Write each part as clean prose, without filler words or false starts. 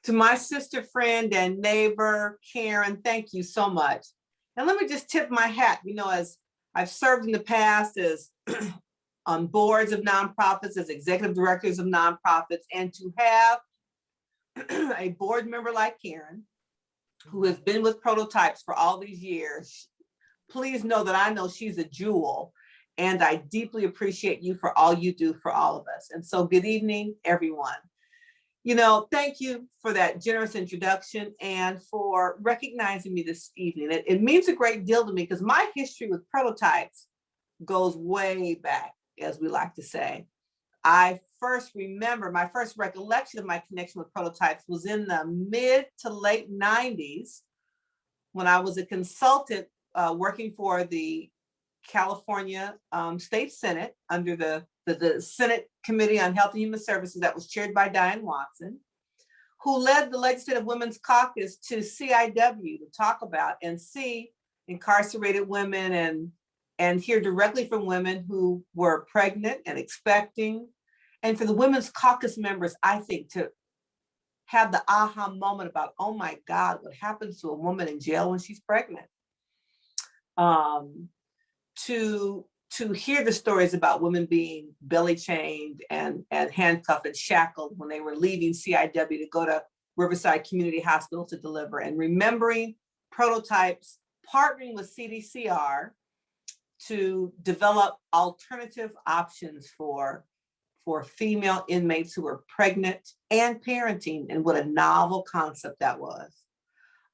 To my sister, friend, and neighbor, Karen, thank you so much. And let me just tip my hat, as I've served in the past as on boards of nonprofits, as executive directors of nonprofits, and to have a board member like Karen, who has been with Prototypes for all these years, please know that I know she's a jewel, and I deeply appreciate you for all you do for all of us. And so good evening, everyone. Thank you for that generous introduction and for recognizing me this evening. It means a great deal to me because my history with Prototypes goes way back, as we like to say. I first remember my first recollection of my connection with Prototypes was in the mid to late 90s when I was a consultant working for the California State Senate under the Senate Committee on Health and Human Services that was chaired by Diane Watson, who led the Legislative Women's Caucus to CIW to talk about and see incarcerated women and hear directly from women who were pregnant and expecting. And for the Women's Caucus members, I think, to have the aha moment about, oh my God, what happens to a woman in jail when she's pregnant? To hear the stories about women being belly chained and handcuffed and shackled when they were leaving CIW to go to Riverside Community Hospital to deliver, and remembering Prototypes partnering with CDCR to develop alternative options for female inmates who were pregnant and parenting, and what a novel concept that was.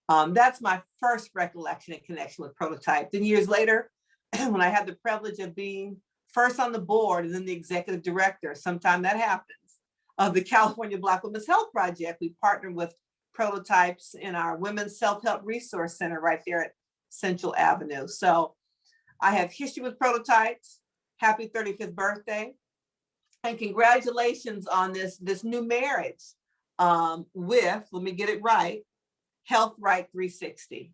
That's my first recollection and connection with Prototypes. And years later, when I had the privilege of being first on the board and then the executive director, sometime that happens, of the California Black Women's Health Project, we partnered with Prototypes in our Women's Self-Help Resource Center right there at Central Avenue. So I have history with Prototypes. Happy 35th birthday. And congratulations on this new marriage with, let me get it right, Health Right 360.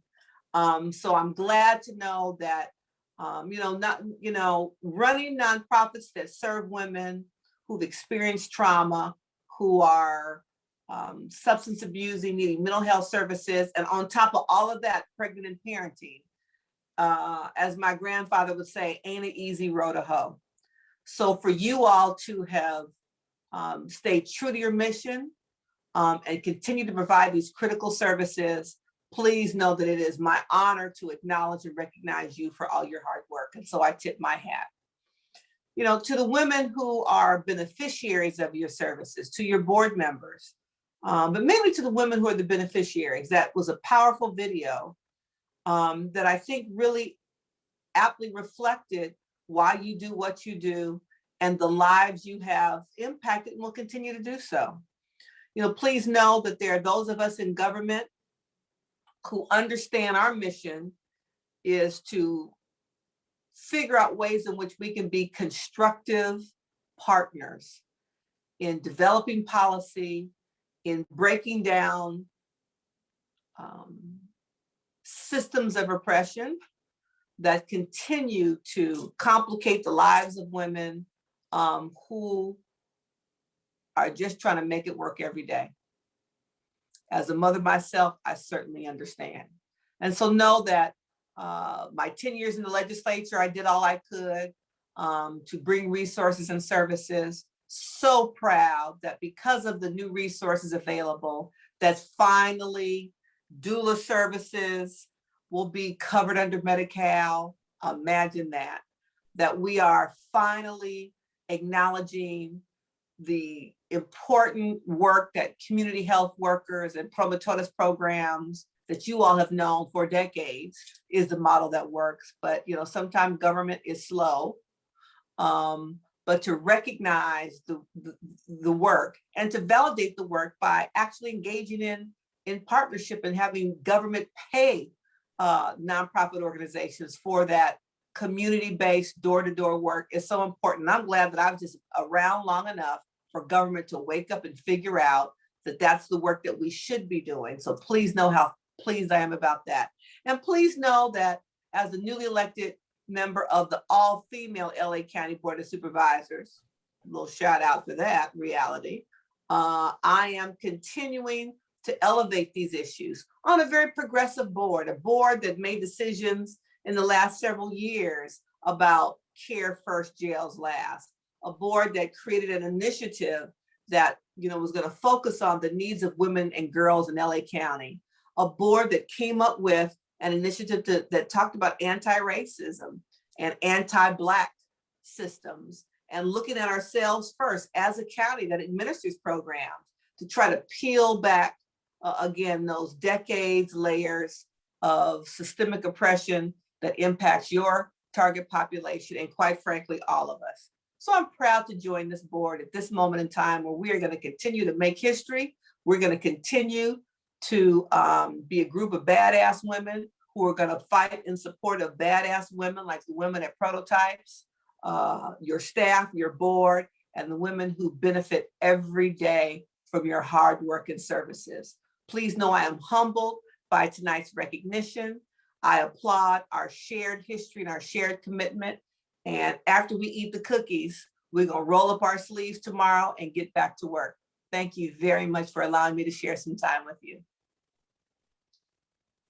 So I'm glad to know that running nonprofits that serve women who've experienced trauma, who are substance abusing, needing mental health services, and on top of all of that, pregnant and parenting, as my grandfather would say, ain't an easy road to hoe. So for you all to have stayed true to your mission and continue to provide these critical services, please know that it is my honor to acknowledge and recognize you for all your hard work. And so I tip my hat. To the women who are beneficiaries of your services, to your board members, but mainly to the women who are the beneficiaries. That was a powerful video that I think really aptly reflected why you do what you do and the lives you have impacted and will continue to do so. Please know that there are those of us in government who understand our mission is to figure out ways in which we can be constructive partners in developing policy, in breaking down systems of oppression that continue to complicate the lives of women who are just trying to make it work every day. As a mother myself, I certainly understand. And so know that my 10 years in the legislature, I did all I could to bring resources and services. So proud that because of the new resources available, that finally doula services will be covered under Medi-Cal. Imagine that we are finally acknowledging the important work that community health workers and promotores programs that you all have known for decades is the model that works. But sometimes government is slow. But to recognize the work and to validate the work by actually engaging in partnership and having government pay nonprofit organizations for that community-based door-to-door work is so important. I'm glad that I was just around long enough for government to wake up and figure out that that's the work that we should be doing. So please know how pleased I am about that. And please know that as a newly elected member of the all-female LA County Board of Supervisors, a little shout out for that reality, I am continuing to elevate these issues on a very progressive board, a board that made decisions in the last several years about care first, jails last, a board that created an initiative that was going to focus on the needs of women and girls in LA County, a board that came up with an initiative that talked about anti-racism and anti-Black systems, and looking at ourselves first as a county that administers programs to try to peel back, again, those decades, layers of systemic oppression that impacts your target population and, quite frankly, all of us. So I'm proud to join this board at this moment in time where we are going to continue to make history. We're going to continue to be a group of badass women who are going to fight in support of badass women like the women at Prototypes, your staff, your board, and the women who benefit every day from your hard work and services. Please know I am humbled by tonight's recognition. I applaud our shared history and our shared commitment. And after we eat the cookies, we're going to roll up our sleeves tomorrow and get back to work. Thank you very much for allowing me to share some time with you.